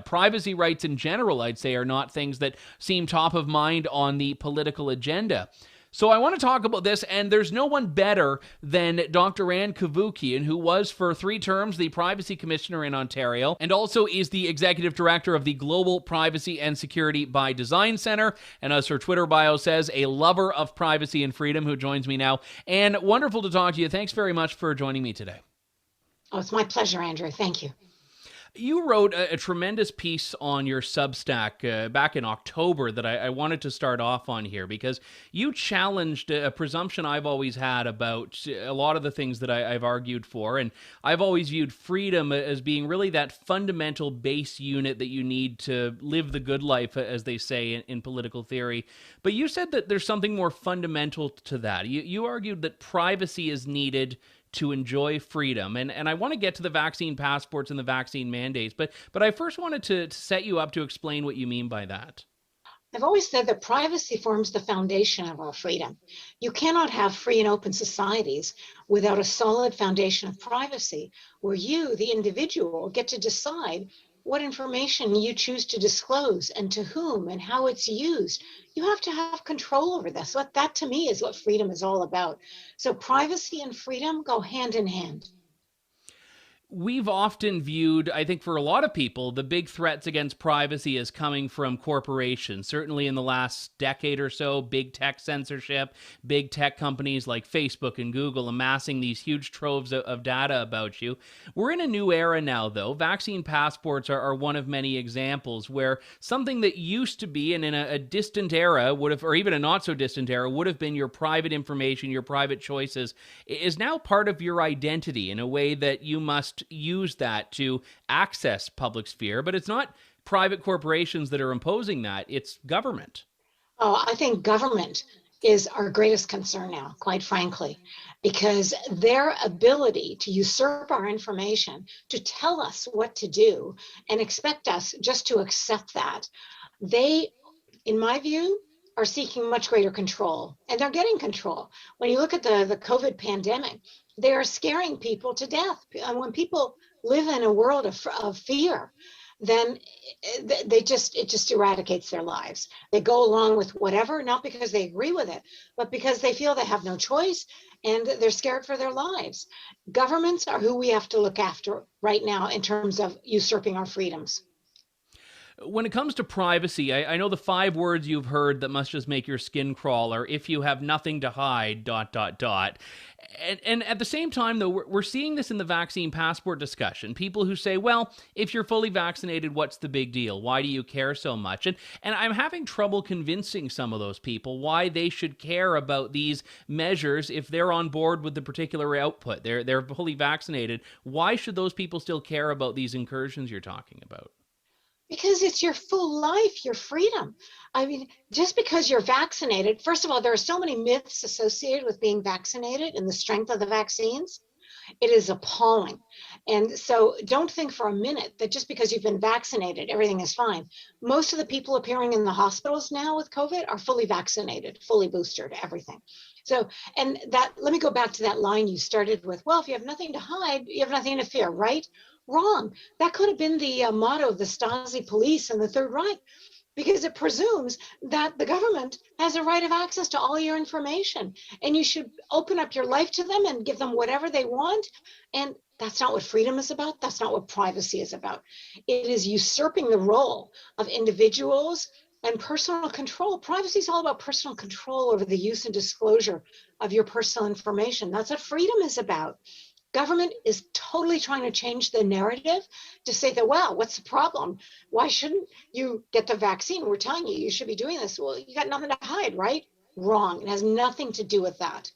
Privacy rights in general, I'd say, are not things that seem top of mind on the political agenda. So I want to talk about this, and there's no one better than Dr. Ann Cavoukian, who was for 3 terms the Privacy Commissioner in Ontario, and also is the Executive Director of the Global Privacy and Security by Design Center, and as her Twitter bio says, a lover of privacy and freedom, who joins me now. And wonderful to talk to you. Thanks very much for joining me today. Oh, it's my pleasure, Andrew. Thank you. You wrote a tremendous piece on your Substack back in October that I wanted to start off on here, because you challenged a presumption I've always had about a lot of the things that I've argued for. And I've always viewed freedom as being really that fundamental base unit that you need to live the good life, as they say in political theory. But you said that there's something more fundamental to that. You argued that privacy is needed to enjoy freedom. And I want to get to the vaccine passports and the vaccine mandates, but I first wanted to set you up to explain what you mean by that. I've always said that privacy forms the foundation of our freedom. You cannot have free and open societies without a solid foundation of privacy, where you, the individual, get to decide what information you choose to disclose and to whom and how it's used. You have to have control over this. So that to me is what freedom is all about. So privacy and freedom go hand in hand. We've often viewed, I think for a lot of people, the big threats against privacy as coming from corporations. Certainly in the last decade or so, big tech censorship, big tech companies like Facebook and Google amassing these huge troves of data about you. We're in a new era now, though. Vaccine passports are one of many examples where something that used to be, and in a distant era would have, or even a not so distant era, would have been your private information, your private choices, is now part of your identity in a way that you must use that to access public sphere. But it's not private corporations that are imposing that, it's government. Oh, I think government is our greatest concern now, quite frankly, because their ability to usurp our information, to tell us what to do and expect us just to accept that, they, in my view, are seeking much greater control, and they're getting control. When you look at the COVID pandemic, they are scaring people to death. And when people live in a world of fear, then it just eradicates their lives. They go along with whatever, not because they agree with it, but because they feel they have no choice and they're scared for their lives. Governments are who we have to look after right now in terms of usurping our freedoms. When it comes to privacy, I know the 5 words you've heard that must just make your skin crawl are, if you have nothing to hide, ... And at the same time, though, we're seeing this in the vaccine passport discussion. People who say, well, if you're fully vaccinated, what's the big deal? Why do you care so much? And I'm having trouble convincing some of those people why they should care about these measures if they're on board with the particular output. They're fully vaccinated. Why should those people still care about these incursions you're talking about? Because it's your full life, your freedom. I mean, just because you're vaccinated, first of all, there are so many myths associated with being vaccinated and the strength of the vaccines. It is appalling. And so don't think for a minute that just because you've been vaccinated, everything is fine. Most of the people appearing in the hospitals now with COVID are fully vaccinated, fully boosted, everything. So, and that, let me go back to that line you started with. Well, if you have nothing to hide, you have nothing to fear, right? Wrong. That could have been the motto of the Stasi police and the Third Reich, because it presumes that the government has a right of access to all your information and you should open up your life to them and give them whatever they want. And that's not what freedom is about. That's not what privacy is about. It is usurping the role of individuals and personal control. Privacy is all about personal control over the use and disclosure of your personal information. That's what freedom is about. Government is totally trying to change the narrative to say that, well, what's the problem? Why shouldn't you get the vaccine? We're telling you, you should be doing this. Well, you got nothing to hide, right? Wrong. It has nothing to do with that.